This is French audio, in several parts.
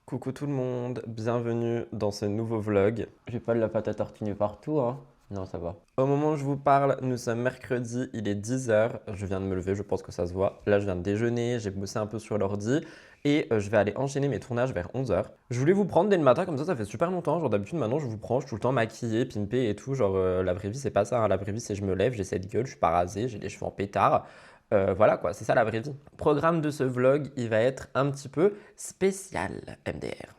Coucou tout le monde, bienvenue dans ce nouveau vlog. J'ai pas de la pâte à tartiner partout, hein. Non, ça va. Au moment où je vous parle, nous sommes mercredi, il est 10 h. Je viens de me lever, je pense que ça se voit. Là, je viens de déjeuner, j'ai bossé un peu sur l'ordi et je vais aller enchaîner mes tournages vers 11 h. Je voulais vous prendre dès le matin, comme ça fait super longtemps. Genre d'habitude, maintenant, je vous prends, je suis tout le temps maquillée, pimpée et tout. Genre, la vraie vie, c'est pas ça, hein. La vraie vie, c'est je me lève, j'ai cette gueule, je suis pas rasée, j'ai les cheveux en pétard. Voilà quoi, c'est ça la vraie vie. Programme de ce vlog, il va être un petit peu spécial, MDR.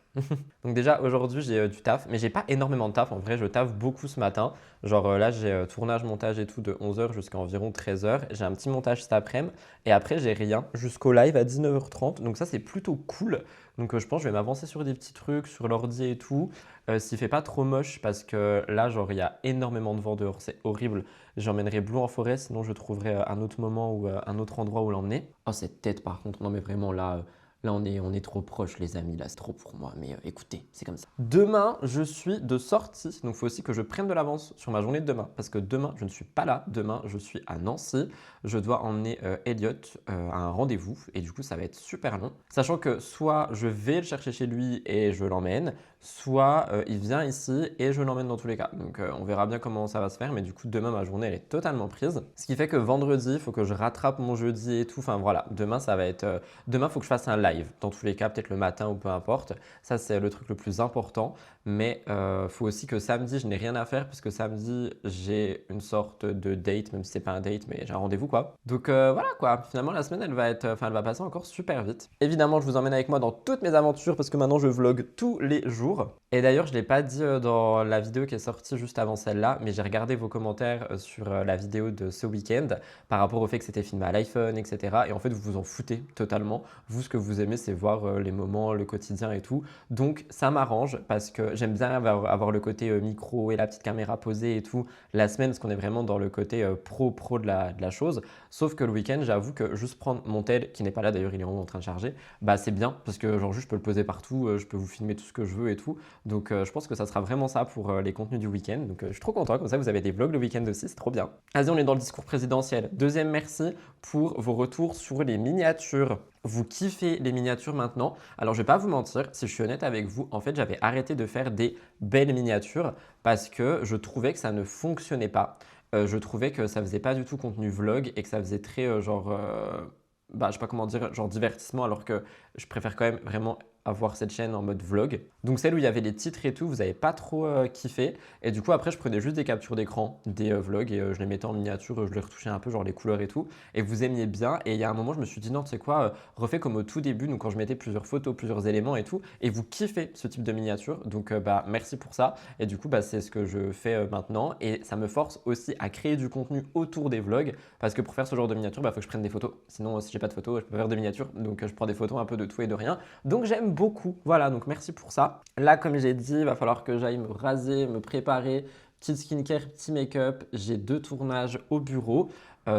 Donc déjà aujourd'hui j'ai du taf, mais j'ai pas énormément de taf. En vrai je taffe beaucoup ce matin. Genre là j'ai tournage, montage et tout de 11 h jusqu'à environ 13 h. J'ai un petit montage cet après-midi et après j'ai rien jusqu'au live à 19 h 30. Donc ça c'est plutôt cool. Donc je pense que je vais m'avancer sur des petits trucs, sur l'ordi et tout. S'il fait pas trop moche parce que là genre il y a énormément de vent dehors, c'est horrible. J'emmènerai Blue en forêt, sinon je trouverai un autre moment ou un autre endroit où l'emmener. Oh cette tête par contre, non mais vraiment là... Là, on est trop proches, les amis. Là, c'est trop pour moi. Mais écoutez, c'est comme ça. Demain, je suis de sortie. Donc, il faut aussi que je prenne de l'avance sur ma journée de demain. Parce que demain, je ne suis pas là. Demain, je suis à Nancy. Je dois emmener Elliot à un rendez-vous. Et du coup, ça va être super long. Sachant que soit je vais le chercher chez lui et je l'emmène, soit il vient ici et je l'emmène dans tous les cas. Donc, on verra bien comment ça va se faire. Mais du coup, demain, ma journée, elle est totalement prise. Ce qui fait que vendredi, il faut que je rattrape mon jeudi et tout. Enfin, voilà. Demain, ça va être... Demain, il faut que je fasse un live. Dans tous les cas, peut-être le matin ou peu importe. Ça, c'est le truc le plus important. Mais il faut aussi que samedi, je n'ai rien à faire parce que samedi, j'ai une sorte de date, même si c'est pas un date, mais j'ai un rendez-vous quoi. Donc voilà quoi. Finalement, la semaine, elle va passer encore super vite. Évidemment, je vous emmène avec moi dans toutes mes aventures parce que maintenant, je vlog tous les jours. Et d'ailleurs, je ne l'ai pas dit dans la vidéo qui est sortie juste avant celle-là, mais j'ai regardé vos commentaires sur la vidéo de ce week-end par rapport au fait que c'était filmé à l'iPhone, etc. Et en fait, vous vous en foutez totalement. Vous, ce que vous aimez, c'est voir les moments, le quotidien et tout. Donc, ça m'arrange parce que j'aime bien avoir le côté micro et la petite caméra posée et tout la semaine parce qu'on est vraiment dans le côté pro de la chose. Sauf que le week-end, j'avoue que juste prendre mon tel, qui n'est pas là d'ailleurs, il est en train de charger, bah c'est bien parce que genre juste je peux le poser partout, je peux vous filmer tout ce que je veux et tout. Donc, je pense que ça sera vraiment ça pour les contenus du week-end. Donc, je suis trop content. Comme ça, vous avez des vlogs le week-end aussi. C'est trop bien. Vas-y, on est dans le discours présidentiel. Deuxième merci pour vos retours sur les miniatures. Vous kiffez les miniatures maintenant. Alors, je vais pas vous mentir, si je suis honnête avec vous, en fait, j'avais arrêté de faire des belles miniatures parce que je trouvais que ça ne fonctionnait pas. Je trouvais que ça faisait pas du tout contenu vlog et que ça faisait très je sais pas comment dire, genre divertissement, alors que je préfère quand même vraiment avoir cette chaîne en mode vlog. Donc celle où il y avait les titres et tout, vous n'avez pas trop kiffé. Et du coup après je prenais juste des captures d'écran des vlogs et je les mettais en miniature, je les retouchais un peu genre les couleurs et tout. Et vous aimiez bien. Et il y a un moment je me suis dit non tu sais quoi, refais comme au tout début, donc quand je mettais plusieurs photos, plusieurs éléments et tout. Et vous kiffez ce type de miniature. Donc merci pour ça. Et du coup c'est ce que je fais maintenant. Et ça me force aussi à créer du contenu autour des vlogs. Parce que pour faire ce genre de miniature, il faut que je prenne des photos. Sinon si j'ai pas de photos, je peux faire des miniatures. Donc je prends des photos un peu de tout et de rien. Donc j'aime beaucoup. Voilà, donc merci pour ça. Là, comme j'ai dit, il va falloir que j'aille me raser, me préparer. Petite skincare, petit make-up. J'ai 2 tournages au bureau.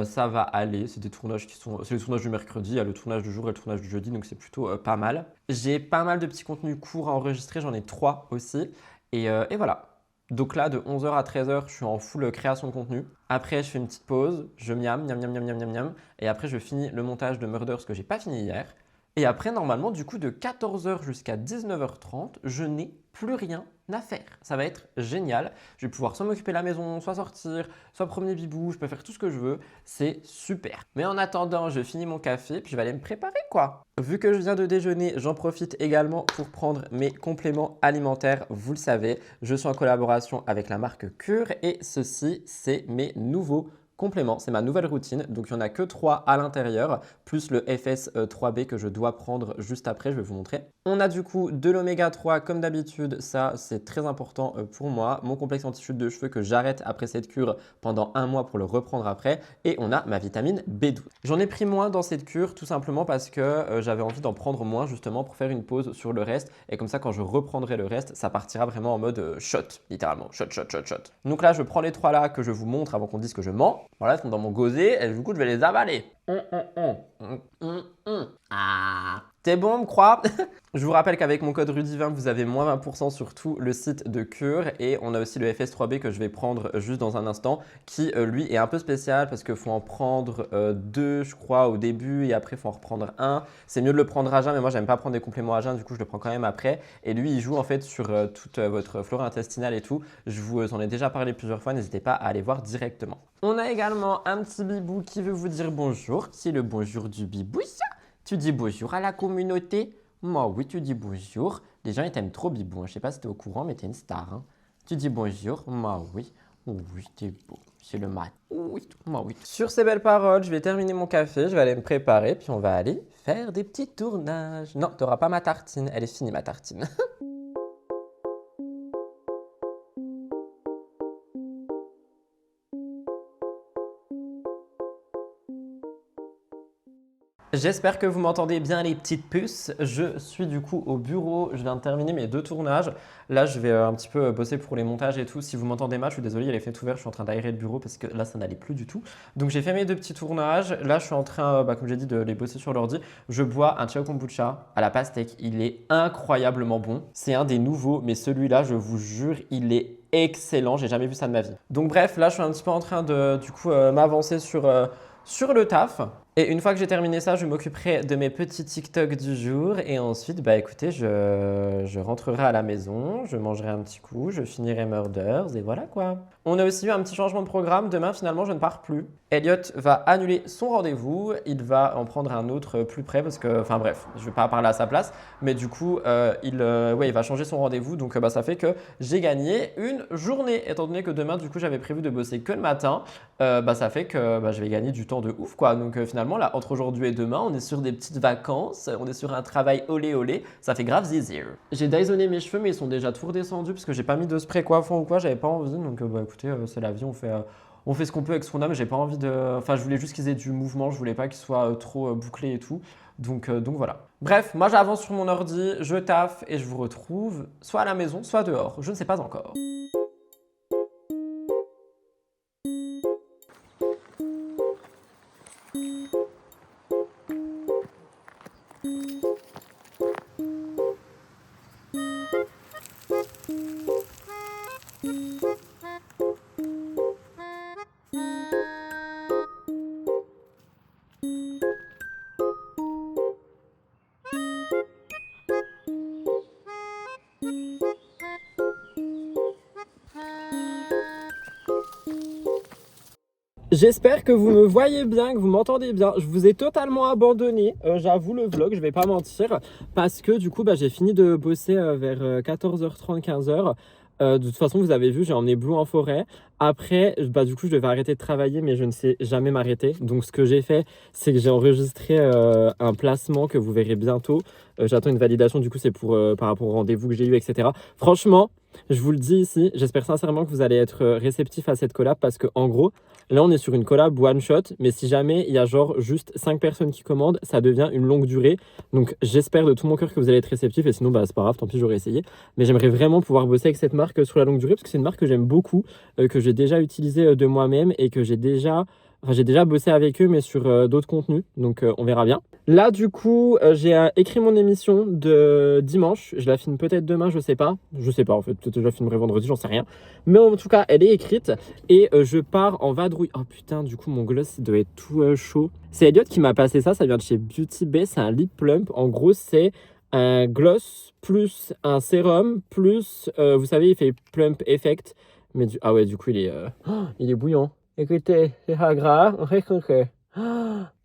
Ça va aller. C'est des tournages c'est le tournage du mercredi, il y a le tournage du jour et le tournage du jeudi, donc c'est plutôt pas mal. J'ai pas mal de petits contenus courts à enregistrer, j'en ai 3 aussi. Et voilà. Donc là, de 11 h à 13 h, je suis en full création de contenu. Après, je fais une petite pause, je miam, miam, miam, miam, miam, miam, miam. Et après, je finis le montage de Murder, ce que j'ai pas fini hier. Et après, normalement, du coup, de 14 h jusqu'à 19 h 30, je n'ai plus rien à faire. Ça va être génial. Je vais pouvoir soit m'occuper de la maison, soit sortir, soit promener Bibou. Je peux faire tout ce que je veux. C'est super. Mais en attendant, je finis mon café, puis je vais aller me préparer, quoi. Vu que je viens de déjeuner, j'en profite également pour prendre mes compléments alimentaires. Vous le savez, je suis en collaboration avec la marque Cure et ceci, c'est mes nouveaux complément, c'est ma nouvelle routine. Donc, il n'y en a que 3 à l'intérieur, plus le FS3B que je dois prendre juste après, je vais vous montrer. On a du coup de l'oméga 3 comme d'habitude, ça c'est très important pour moi. Mon complexe anti-chute de cheveux que j'arrête après cette cure pendant 1 mois pour le reprendre après. Et on a ma vitamine B12. J'en ai pris moins dans cette cure tout simplement parce que j'avais envie d'en prendre moins justement pour faire une pause sur le reste. Et comme ça, quand je reprendrai le reste, ça partira vraiment en mode shot, littéralement. Shot, shot, shot, shot. Donc là, je prends les 3 là que je vous montre avant qu'on dise que je mens. Voilà, ils sont dans mon gosier et du coup, je vais les avaler. Ah. T'es bon, on me croit? Je vous rappelle qu'avec mon code RUDIVIN, vous avez moins 20% sur tout le site de Cure et on a aussi le FS3B que je vais prendre juste dans un instant qui, lui, est un peu spécial parce qu'il faut en prendre deux, je crois, au début et après, il faut en reprendre un. C'est mieux de le prendre à jeun, mais moi, j'aime pas prendre des compléments à jeun, du coup, je le prends quand même après. Et lui, il joue en fait sur toute votre flore intestinale et tout. Je vous en ai déjà parlé plusieurs fois, n'hésitez pas à aller voir directement. On a également un petit bibou qui veut vous dire bonjour. C'est le bonjour du bibou, ça. Tu dis bonjour à la communauté? Moi, oui, tu dis bonjour. Les gens, ils t'aiment trop, Bibou. Je sais pas si t'es au courant, mais t'es une star. Hein. Tu dis bonjour. Moi, oui. Oui, t'es beau. C'est le mat. Oui, moi, oui. Sur ces belles paroles, je vais terminer mon café. Je vais aller me préparer. Puis on va aller faire des petits tournages. Non, t'auras pas ma tartine. Elle est finie, ma tartine. J'espère que vous m'entendez bien les petites puces. Je suis du coup au bureau, je viens de terminer mes 2 tournages. Là, je vais un petit peu bosser pour les montages et tout. Si vous m'entendez mal, je suis désolé, il y a les fenêtres ouvertes, je suis en train d'aérer le bureau parce que là, ça n'allait plus du tout. Donc, j'ai fait mes 2 petits tournages. Là, je suis en train, comme j'ai dit, de les bosser sur l'ordi. Je bois un chai au kombucha à la pastèque. Il est incroyablement bon. C'est un des nouveaux, mais celui-là, je vous jure, il est excellent. J'ai jamais vu ça de ma vie. Donc, bref, là, je suis un petit peu en train de, du coup, m'avancer sur le taf. Et une fois que j'ai terminé ça, je m'occuperai de mes petits TikTok du jour. Et ensuite, bah écoutez, je rentrerai à la maison, je mangerai un petit coup, je finirai Murders et voilà quoi. On a aussi eu un petit changement de programme. Demain, finalement, je ne pars plus. Elliot va annuler son rendez-vous. Il va en prendre un autre plus près parce que, enfin bref, je ne vais pas parler à sa place. Mais du coup, il va changer son rendez-vous. Donc, ça fait que j'ai gagné une journée. Étant donné que demain, du coup, j'avais prévu de bosser que le matin, ça fait que je vais gagner du temps de ouf quoi. Donc, finalement, là, entre aujourd'hui et demain, on est sur des petites vacances, on est sur un travail olé olé, ça fait grave zizir. J'ai Dysoné mes cheveux, mais ils sont déjà tout redescendus parce que j'ai pas mis de spray coiffant ou quoi, j'avais pas envie. Donc, écoutez, c'est la vie, on fait ce qu'on peut avec ce qu'on a, mais j'ai pas envie de. Enfin, je voulais juste qu'ils aient du mouvement, je voulais pas qu'ils soient trop bouclés et tout. Donc voilà. Bref, moi j'avance sur mon ordi, je taffe et je vous retrouve soit à la maison, soit dehors. Je ne sais pas encore. J'espère que vous me voyez bien, que vous m'entendez bien. Je vous ai totalement abandonné, j'avoue le vlog, je vais pas mentir, parce que du coup j'ai fini de bosser vers 14h30, 15h. De toute façon, vous avez vu, j'ai emmené Blue en forêt. Après, du coup, je devais arrêter de travailler, mais je ne sais jamais m'arrêter. Donc, ce que j'ai fait, c'est que j'ai enregistré un placement que vous verrez bientôt. J'attends une validation, du coup, c'est pour par rapport au rendez-vous que j'ai eu, etc. Franchement, je vous le dis ici, j'espère sincèrement que vous allez être réceptif à cette collab parce que en gros, là, on est sur une collab one shot, mais si jamais il y a genre juste 5 personnes qui commandent, ça devient une longue durée. Donc, j'espère de tout mon cœur que vous allez être réceptif et sinon, c'est pas grave, tant pis, j'aurais essayé. Mais j'aimerais vraiment pouvoir bosser avec cette marque sur la longue durée parce que c'est une marque que j'aime beaucoup, que j'ai déjà utilisée de moi-même et que j'ai déjà bossé avec eux, mais sur d'autres contenus. Donc, on verra bien. Là, du coup, j'ai écrit mon émission de dimanche. Je la filme peut-être demain, je sais pas. Je sais pas, en fait. Peut-être que je la filmerai vendredi, j'en sais rien. Mais en tout cas, elle est écrite. Et je pars en vadrouille. Oh putain, du coup, mon gloss, il doit être tout chaud. C'est Elliot qui m'a passé ça. Ça vient de chez Beauty Bay. C'est un lip plump. En gros, c'est un gloss plus un sérum plus, vous savez, il fait plump effect. Mais ah ouais, du coup, il est bouillant. Écoutez, c'est pas grave.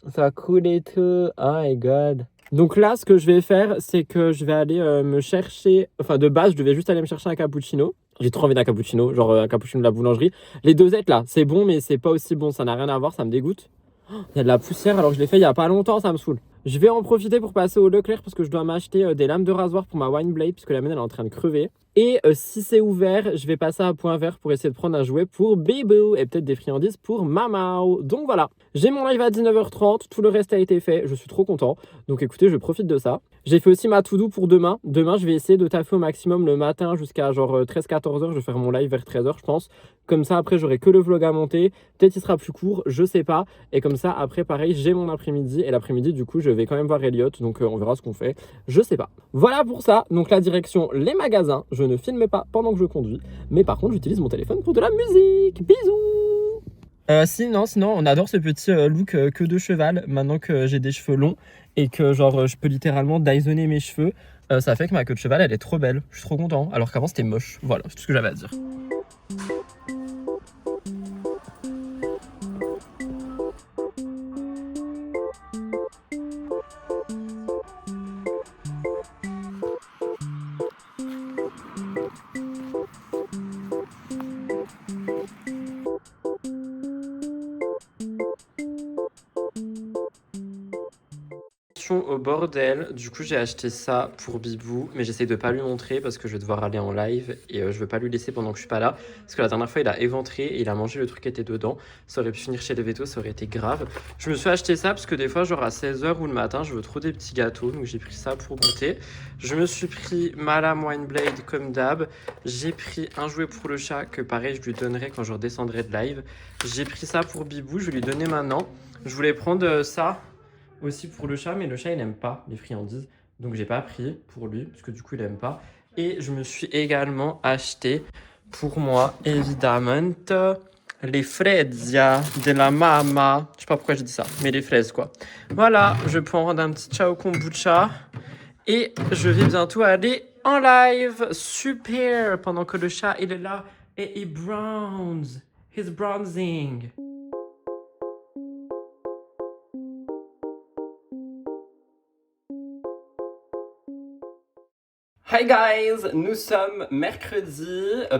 Ça coule et tout. Oh my god. Donc là, ce que je vais faire, c'est que je vais aller me chercher. Enfin, de base, je devais juste aller me chercher un cappuccino. J'ai trop envie d'un cappuccino, genre un cappuccino de la boulangerie. Les dosettes là, c'est bon, mais c'est pas aussi bon. Ça n'a rien à voir, ça me dégoûte. Il y a de la poussière alors que je l'ai fait il y a pas longtemps, ça me saoule. Je vais en profiter pour passer au Leclerc parce que je dois m'acheter des lames de rasoir pour ma wine blade puisque la mienne elle est en train de crever. Et si c'est ouvert, je vais passer à point vert pour essayer de prendre un jouet pour Bibou et peut-être des friandises pour Mamao. Donc voilà, j'ai mon live à 19h30, tout le reste a été fait, je suis trop content. Donc écoutez, je profite de ça. J'ai fait aussi ma to-do pour demain. Demain, je vais essayer de taffer au maximum le matin jusqu'à genre 13-14h. Je vais faire mon live vers 13h, je pense. Comme ça, après, j'aurai que le vlog à monter. Peut-être il sera plus court, je sais pas. Et comme ça, après, pareil, j'ai mon après-midi. Et l'après-midi, du coup, je vais quand même voir Elliot. Donc on verra ce qu'on fait. Je sais pas. Voilà pour ça. Donc la direction, les magasins. Je ne filme pas pendant que je conduis. Mais par contre, j'utilise mon téléphone pour de la musique. Bisous. Sinon, on adore ce petit look queue de cheval. Maintenant que j'ai des cheveux longs et que genre je peux littéralement Dysoner mes cheveux, ça fait que ma queue de cheval, elle est trop belle. Je suis trop content. Alors qu'avant, c'était moche. Voilà, c'est tout ce que j'avais à dire. Au bordel, du coup j'ai acheté ça pour Bibou, mais j'essaie de pas lui montrer parce que je vais devoir aller en live et je veux pas lui laisser pendant que je suis pas là, parce que la dernière fois il a éventré et il a mangé le truc qui était dedans. Ça aurait pu finir chez les vétos, ça aurait été grave. Je me suis acheté ça parce que des fois genre à 16h ou le matin je veux trop des petits gâteaux, donc j'ai pris ça pour goûter. Je me suis pris Malam Wine Blade comme d'hab. J'ai pris un jouet pour le chat que pareil je lui donnerai quand je redescendrai de live. J'ai pris ça pour Bibou, je vais lui donner maintenant. Je voulais prendre ça aussi pour le chat, mais le chat il aime pas les friandises, donc j'ai pas pris pour lui parce que du coup il aime pas. Et je me suis également acheté pour moi évidemment les fraises de la mama. Je sais pas pourquoi j'ai dit ça, mais les fraises quoi. Voilà, je peux en rendre un petit ciao kombucha et je vais bientôt aller en live. Super, pendant que le chat il est là et il bronze, he's bronzing. Hi guys, nous sommes mercredi,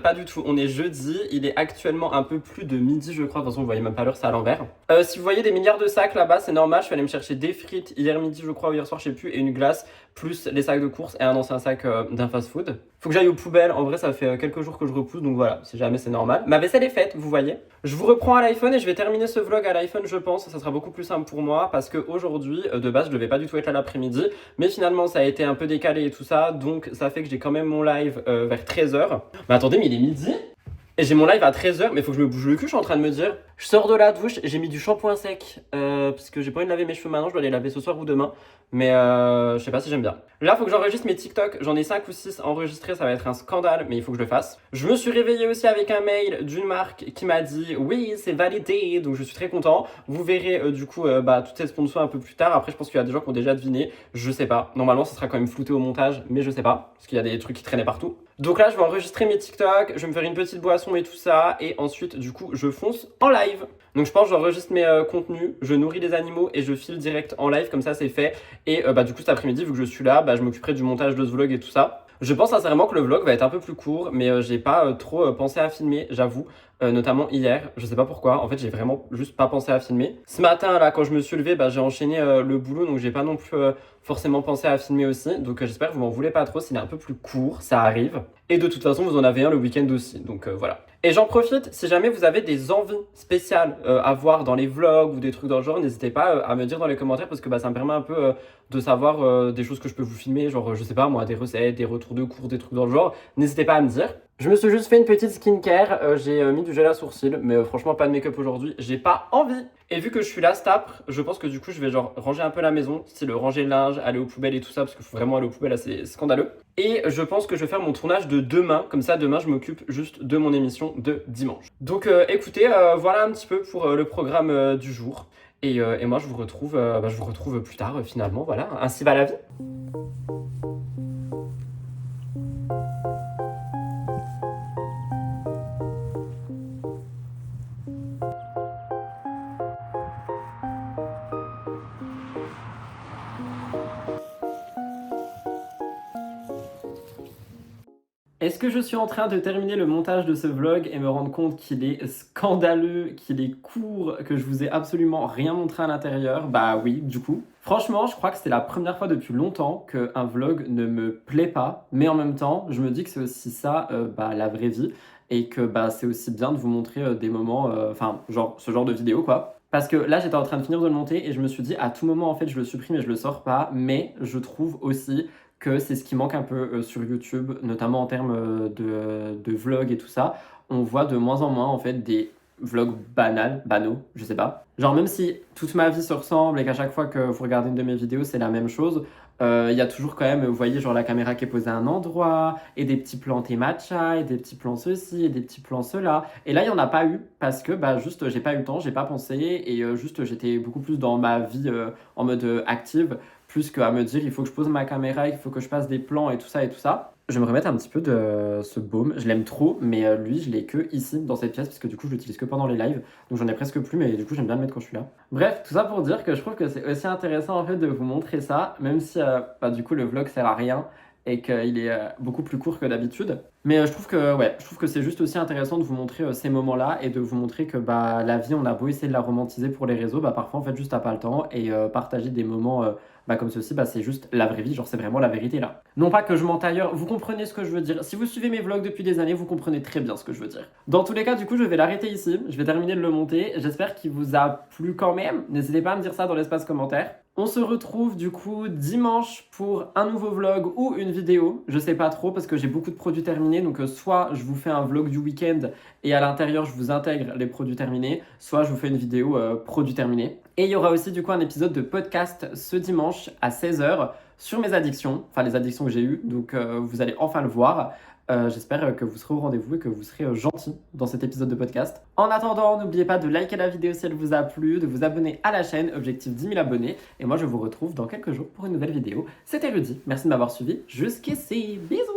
pas du tout, on est jeudi, il est actuellement un peu plus de midi je crois, de toute façon vous voyez même pas l'heure, c'est à l'envers. Si vous voyez des milliards de sacs là-bas, c'est normal, je suis allé me chercher des frites hier midi je crois, ou hier soir je sais plus, et une glace, plus les sacs de course et un ancien sac d'un fast-food. Faut que j'aille aux poubelles, en vrai ça fait quelques jours que je repousse, donc voilà, si jamais c'est normal. Ma vaisselle est faite, vous voyez. Je vous reprends à l'iPhone et je vais terminer ce vlog à l'iPhone je pense, ça sera beaucoup plus simple pour moi, parce qu'aujourd'hui, de base je devais pas du tout être là l'après-midi, mais finalement ça a été un peu décalé et tout ça, donc ça fait que j'ai quand même mon live vers 13h. Mais attendez, mais il est midi et j'ai mon live à 13h, mais faut que je me bouge le cul, je suis en train de me dire. Je sors de la douche, j'ai mis du shampoing sec, parce que j'ai pas envie de laver mes cheveux maintenant, je dois les laver ce soir ou demain. Mais je sais pas si j'aime bien. Là, faut que j'enregistre mes TikTok, j'en ai 5 ou 6 enregistrés, ça va être un scandale, mais il faut que je le fasse. Je me suis réveillé aussi avec un mail d'une marque qui m'a dit oui, c'est validé, donc je suis très content. Vous verrez du coup toutes ces sponsors un peu plus tard. Après, je pense qu'il y a des gens qui ont déjà deviné, je sais pas. Normalement, ça sera quand même flouté au montage, mais je sais pas, parce qu'il y a des trucs qui traînaient partout. Donc là, je vais enregistrer mes TikTok, je vais me faire une petite boisson et tout ça, et ensuite, du coup, je fonce en live. Donc je pense que j'enregistre mes contenus, je nourris les animaux et je file direct en live, comme ça c'est fait. Et du coup cet après-midi, vu que je suis là, je m'occuperai du montage de ce vlog et tout ça. Je pense sincèrement que le vlog va être un peu plus court, mais j'ai pas trop pensé à filmer, j'avoue. Notamment hier, je sais pas pourquoi, en fait j'ai vraiment juste pas pensé à filmer. Ce matin là, quand je me suis levé, j'ai enchaîné le boulot, donc j'ai pas non plus forcément pensé à filmer aussi. Donc j'espère que vous m'en voulez pas trop, s'il est un peu plus court, ça arrive. Et de toute façon, vous en avez un le week-end aussi, donc voilà. Et j'en profite, si jamais vous avez des envies spéciales à voir dans les vlogs ou des trucs dans le genre, n'hésitez pas à me dire dans les commentaires, parce que ça me permet un peu de savoir des choses que je peux vous filmer, genre je sais pas moi, des recettes, des retours de cours, des trucs dans le genre. N'hésitez pas à me dire. Je me suis juste fait une petite skincare, j'ai mis du gel à sourcils, mais franchement pas de make-up aujourd'hui, j'ai pas envie. Et vu que je suis là cet après, je pense que du coup je vais genre ranger un peu la maison, style ranger le linge, aller aux poubelles et tout ça, parce qu'il faut vraiment aller aux poubelles là, c'est scandaleux. Et je pense que je vais faire mon tournage de demain, comme ça demain je m'occupe juste de mon émission de dimanche. Donc écoutez, voilà un petit peu pour le programme du jour. Et moi je vous retrouve plus tard finalement, voilà, ainsi va la vie. Est-ce que je suis en train de terminer le montage de ce vlog et me rendre compte qu'il est scandaleux, qu'il est court, que je vous ai absolument rien montré à l'intérieur? Bah oui, du coup. Franchement, je crois que c'est la première fois depuis longtemps qu'un vlog ne me plaît pas, mais en même temps, je me dis que c'est aussi ça, la vraie vie, et que c'est aussi bien de vous montrer des moments, genre ce genre de vidéo quoi. Parce que là, j'étais en train de finir de le monter et je me suis dit, à tout moment, en fait, je le supprime et je le sors pas, mais je trouve aussi que c'est ce qui manque un peu sur YouTube, notamment en termes de vlogs et tout ça. On voit de moins en moins en fait des vlogs banaux, je sais pas. Genre même si toute ma vie se ressemble et qu'à chaque fois que vous regardez une de mes vidéos c'est la même chose, il y a toujours quand même, vous voyez, genre la caméra qui est posée à un endroit, et des petits plans thé matcha, et des petits plans ceci, et des petits plans cela. Et là, il n'y en a pas eu, parce que juste, j'ai pas eu le temps, j'ai pas pensé, et juste, j'étais beaucoup plus dans ma vie en mode active, plus qu'à me dire, il faut que je pose ma caméra, il faut que je fasse des plans, et tout ça, et tout ça. Je vais me remettre un petit peu de ce baume, je l'aime trop, mais lui, je l'ai que ici, dans cette pièce, parce que du coup, je l'utilise que pendant les lives, donc j'en ai presque plus, mais du coup, j'aime bien le mettre quand je suis là. Bref, tout ça pour dire que je trouve que c'est aussi intéressant en fait de vous montrer ça, même si du coup le vlog sert à rien et qu'il est beaucoup plus court que d'habitude. Mais je trouve que c'est juste aussi intéressant de vous montrer ces moments-là et de vous montrer que la vie, on a beau essayer de la romantiser pour les réseaux, parfois en fait juste t'as pas le temps et partager des moments comme ceci, c'est juste la vraie vie, genre c'est vraiment la vérité là. Non pas que je mente ailleurs, vous comprenez ce que je veux dire. Si vous suivez mes vlogs depuis des années, vous comprenez très bien ce que je veux dire. Dans tous les cas, du coup, je vais l'arrêter ici. Je vais terminer de le monter. J'espère qu'il vous a plu quand même. N'hésitez pas à me dire ça dans l'espace commentaire. On se retrouve du coup dimanche pour un nouveau vlog ou une vidéo. Je sais pas trop parce que j'ai beaucoup de produits terminés. Donc soit je vous fais un vlog du week-end et à l'intérieur je vous intègre les produits terminés, soit je vous fais une vidéo produits terminés. Et il y aura aussi du coup un épisode de podcast ce dimanche à 16h sur mes addictions, enfin les addictions que j'ai eues. Donc vous allez enfin le voir. J'espère que vous serez au rendez-vous et que vous serez gentils dans cet épisode de podcast. En attendant, n'oubliez pas de liker la vidéo si elle vous a plu, de vous abonner à la chaîne, objectif 10 000 abonnés. Et moi, je vous retrouve dans quelques jours pour une nouvelle vidéo. C'était Rudy, merci de m'avoir suivi jusqu'ici. Bisous!